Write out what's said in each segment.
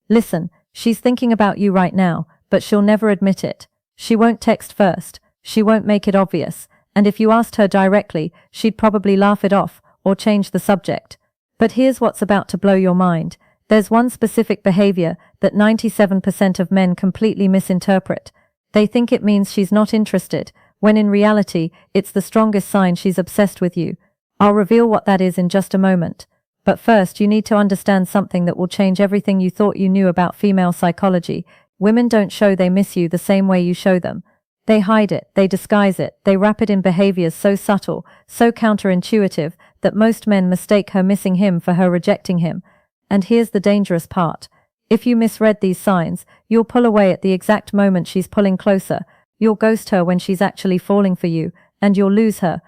Listen, she's thinking about you right now, but she'll never admit it. She won't text first, she won't make it obvious, and if you asked her directly, she'd probably laugh it off, or change the subject. But here's what's about to blow your mind. There's one specific behavior that 97% of men completely misinterpret. They think it means she's not interested, when in reality, it's the strongest sign she's obsessed with you. I'll reveal what that is in just a moment. But first, you need to understand something that will change everything you thought you knew about female psychology. Women don't show they miss you the same way you show them. They hide it, they disguise it, they wrap it in behaviors so subtle, so counterintuitive, that most men mistake her missing him for her rejecting him. And here's the dangerous part. If you misread these signs, you'll pull away at the exact moment she's pulling closer. You'll ghost her when she's actually falling for you, and you'll lose her,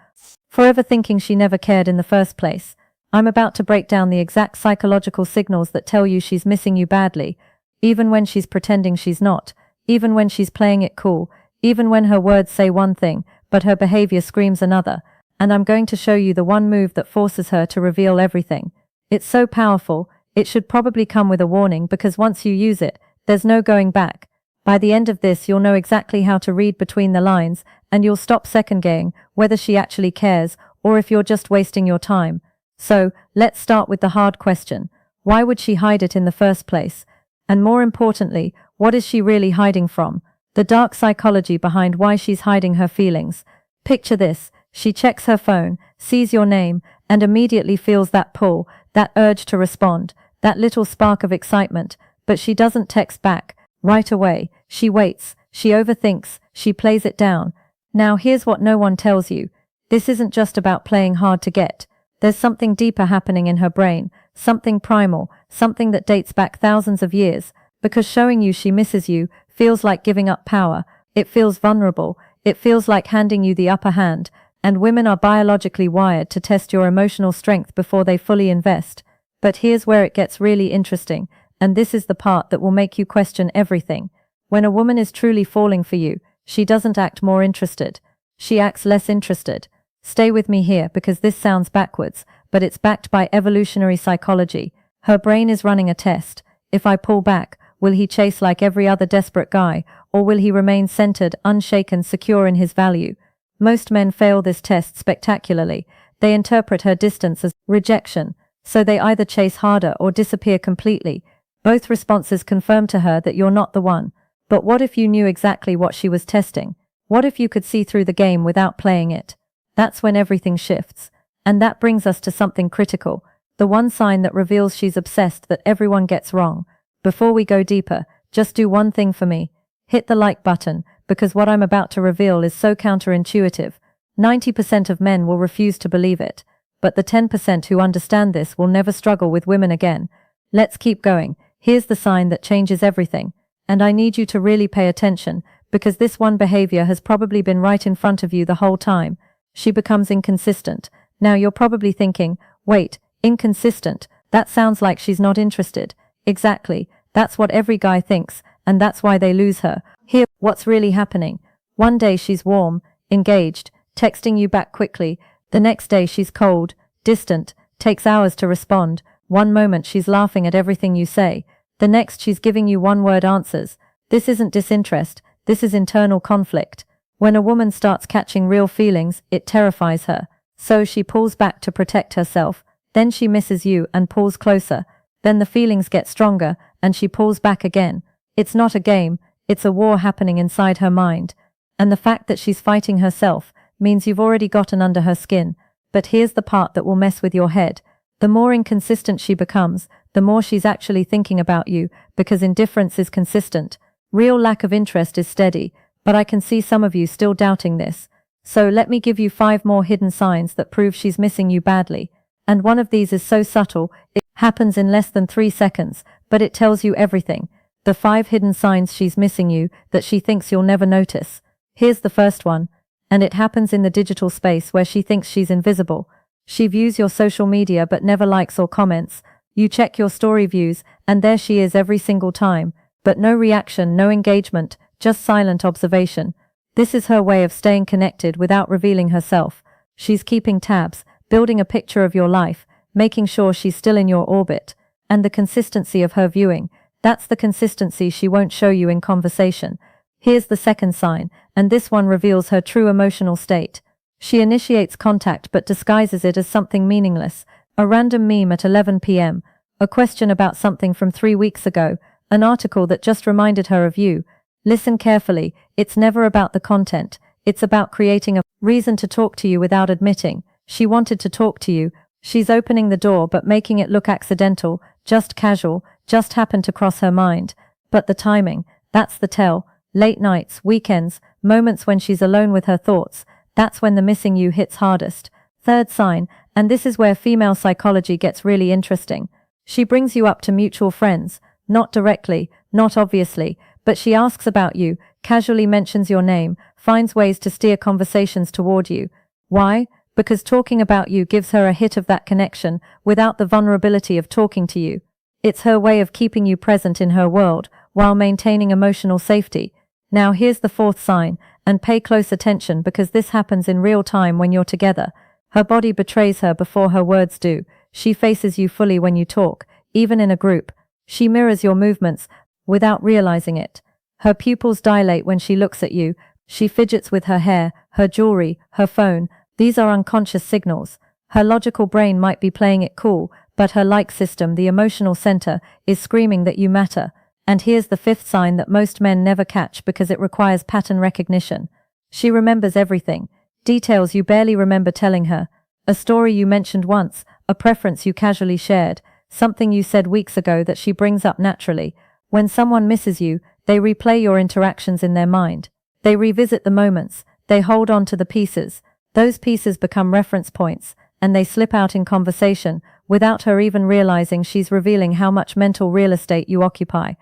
forever thinking she never cared in the first place. I'm about to break down the exact psychological signals that tell you she's missing you badly, even when she's pretending she's not, even when she's playing it cool, even when her words say one thing, but her behavior screams another. And I'm going to show you the one move that forces her to reveal everything. It's so powerful, it should probably come with a warning, because once you use it, there's no going back. By the end of this, you'll know exactly how to read between the lines, and you'll stop second-guessing whether she actually cares, or if you're just wasting your time. So, let's start with the hard question. Why would she hide it in the first place? And more importantly, what is she really hiding from? The dark psychology behind why she's hiding her feelings. Picture this, she checks her phone, sees your name, and immediately feels that pull, that urge to respond, that little spark of excitement, but she doesn't text back right away. She waits, she overthinks, she plays it down. Now here's what no one tells you. This isn't just about playing hard to get. There's something deeper happening in her brain, something primal, something that dates back thousands of years, because showing you she misses you feels like giving up power, it feels vulnerable, it feels like handing you the upper hand, and women are biologically wired to test your emotional strength before they fully invest. But here's where it gets really interesting, and this is the part that will make you question everything. When a woman is truly falling for you, she doesn't act more interested. She acts less interested. Stay with me here because this sounds backwards, but it's backed by evolutionary psychology. Her brain is running a test. If I pull back, will he chase like every other desperate guy, or will he remain centered, unshaken, secure in his value? Most men fail this test spectacularly. They interpret her distance as rejection, so they either chase harder or disappear completely. Both responses confirm to her that you're not the one. But what if you knew exactly what she was testing? What if you could see through the game without playing it? That's when everything shifts. And that brings us to something critical, the one sign that reveals she's obsessed that everyone gets wrong. Before we go deeper, just do one thing for me. Hit the like button, because what I'm about to reveal is so counterintuitive. 90% of men will refuse to believe it. But the 10% who understand this will never struggle with women again. Let's keep going. Here's the sign that changes everything. And I need you to really pay attention, because this one behavior has probably been right in front of you the whole time. She becomes inconsistent. Now you're probably thinking, wait, inconsistent? That sounds like she's not interested. Exactly. That's what every guy thinks, and that's why they lose her. Here, what's really happening. One day she's warm, engaged, texting you back quickly. The next day she's cold, distant, takes hours to respond. One moment she's laughing at everything you say. The next she's giving you one-word answers. This isn't disinterest, this is internal conflict. When a woman starts catching real feelings, it terrifies her. So she pulls back to protect herself. Then she misses you and pulls closer. Then the feelings get stronger, and she pulls back again. It's not a game, it's a war happening inside her mind. And the fact that she's fighting herself means you've already gotten under her skin. But here's the part that will mess with your head. The more inconsistent she becomes, the more she's actually thinking about you, because indifference is consistent. Real lack of interest is steady, but I can see some of you still doubting this. So let me give you 5 more hidden signs that prove she's missing you badly. And one of these is so subtle, it happens in less than 3 seconds, but it tells you everything. The 5 hidden signs she's missing you that she thinks you'll never notice. Here's the first one. And it happens in the digital space where she thinks she's invisible. She views your social media but never likes or comments. You check your story views, and there she is every single time. But no reaction, no engagement, just silent observation. This is her way of staying connected without revealing herself. She's keeping tabs, building a picture of your life, making sure she's still in your orbit. And the consistency of her viewing. That's the consistency she won't show you in conversation. Here's the second sign, and this one reveals her true emotional state. She initiates contact but disguises it as something meaningless. A random meme at 11 p.m., a question about something from 3 weeks ago, an article that just reminded her of you. Listen carefully, it's never about the content, it's about creating a reason to talk to you without admitting. She wanted to talk to you, she's opening the door but making it look accidental, just casual, just happened to cross her mind. But the timing, that's the tell. Late nights, weekends, moments when she's alone with her thoughts, that's when the missing you hits hardest. Third sign, and this is where female psychology gets really interesting. She brings you up to mutual friends, not directly, not obviously, but she asks about you, casually mentions your name, finds ways to steer conversations toward you. Why? Because talking about you gives her a hit of that connection without the vulnerability of talking to you. It's her way of keeping you present in her world while maintaining emotional safety. Now here's the fourth sign, and pay close attention because this happens in real time when you're together. Her body betrays her before her words do. She faces you fully when you talk, even in a group. She mirrors your movements without realizing it. Her pupils dilate when she looks at you. She fidgets with her hair, her jewelry, her phone. These are unconscious signals. Her logical brain might be playing it cool, but her like system, the emotional center, is screaming that you matter. And here's the fifth sign that most men never catch because it requires pattern recognition. She remembers everything. Details you barely remember telling her. A story you mentioned once, a preference you casually shared, something you said weeks ago that she brings up naturally. When someone misses you, they replay your interactions in their mind. They revisit the moments. They hold on to the pieces. Those pieces become reference points, and they slip out in conversation without her even realizing she's revealing how much mental real estate you occupy.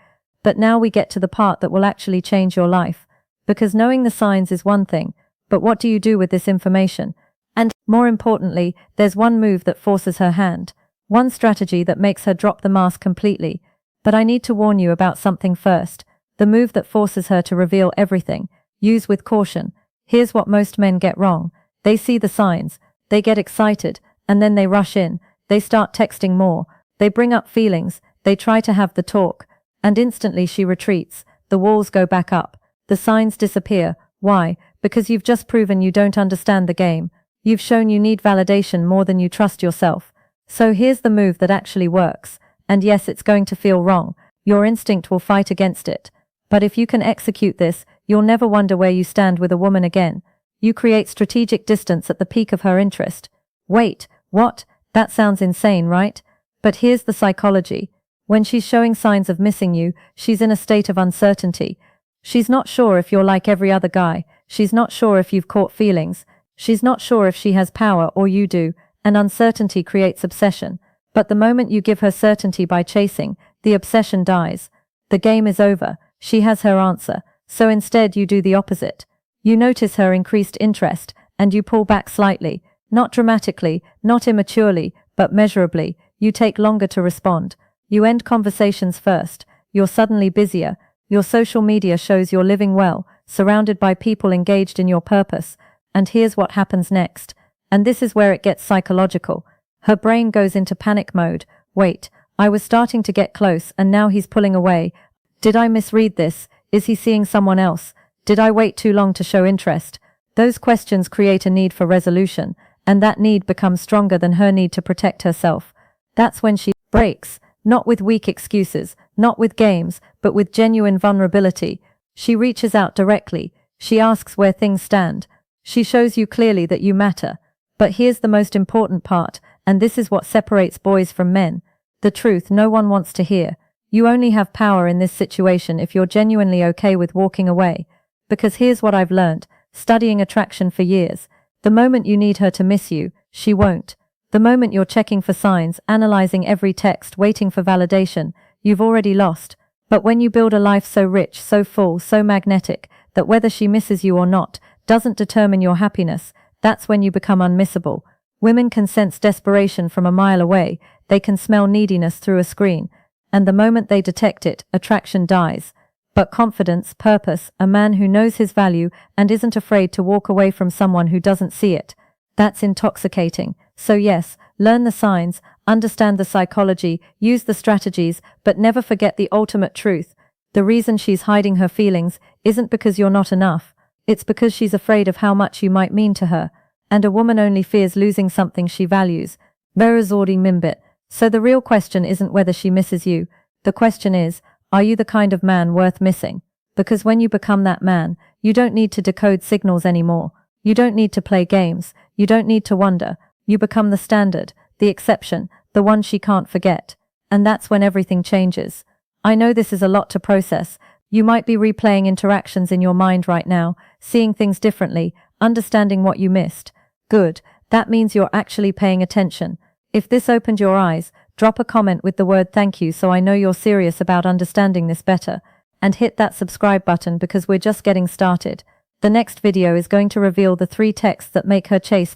But now we get to the part that will actually change your life. Because knowing the signs is one thing, but what do you do with this information? And, more importantly, there's one move that forces her hand. One strategy that makes her drop the mask completely. But I need to warn you about something first. The move that forces her to reveal everything. Use with caution. Here's what most men get wrong. They see the signs. They get excited, and then they rush in. They start texting more. They bring up feelings. They try to have the talk. And instantly she retreats. The walls go back up. The signs disappear. Why? Because you've just proven you don't understand the game. You've shown you need validation more than you trust yourself. So here's the move that actually works. And yes, it's going to feel wrong. Your instinct will fight against it. But if you can execute this, you'll never wonder where you stand with a woman again. You create strategic distance at the peak of her interest. Wait, what? That sounds insane, right? But here's the psychology. When she's showing signs of missing you, she's in a state of uncertainty. She's not sure if you're like every other guy. She's not sure if you've caught feelings. She's not sure if she has power or you do, and uncertainty creates obsession. But the moment you give her certainty by chasing, the obsession dies. The game is over. She has her answer. So instead you do the opposite. You notice her increased interest, and you pull back slightly. Not dramatically, not immaturely, but measurably. You take longer to respond. You end conversations first. You're suddenly busier. Your social media shows you're living well, surrounded by people engaged in your purpose. And here's what happens next. And this is where it gets psychological. Her brain goes into panic mode. Wait, I was starting to get close and now he's pulling away. Did I misread this? Is he seeing someone else? Did I wait too long to show interest? Those questions create a need for resolution, and that need becomes stronger than her need to protect herself. That's when she breaks, not with weak excuses, not with games, but with genuine vulnerability. She reaches out directly. She asks where things stand. She shows you clearly that you matter. But here's the most important part, and this is what separates boys from men. The truth no one wants to hear. You only have power in this situation if you're genuinely okay with walking away. Because here's what I've learned, studying attraction for years. The moment you need her to miss you, she won't. The moment you're checking for signs, analyzing every text, waiting for validation, you've already lost. But when you build a life so rich, so full, so magnetic, that whether she misses you or not, doesn't determine your happiness, that's when you become unmissable. Women can sense desperation from a mile away. They can smell neediness through a screen. And the moment they detect it, attraction dies. But confidence, purpose, a man who knows his value and isn't afraid to walk away from someone who doesn't see it, that's intoxicating. So yes, learn the signs, Understand the psychology, use the strategies, but never forget the ultimate truth. The reason she's hiding her feelings isn't because you're not enough. It's because she's afraid of how much you might mean to her. And a woman only fears losing something she values. Berazordi Mimbit. So the real question isn't whether she misses you. The question is, are you the kind of man worth missing? Because when you become that man, you don't need to decode signals anymore. You don't need to play games. You don't need to wonder. You become the standard, the exception, the one she can't forget. And that's when everything changes. I know this is a lot to process. You might be replaying interactions in your mind right now, seeing things differently, understanding what you missed. Good. That means you're actually paying attention. If this opened your eyes, drop a comment with the word thank you so I know you're serious about understanding this better. And hit that subscribe button because we're just getting started. The next video is going to reveal the 3 texts that make her chase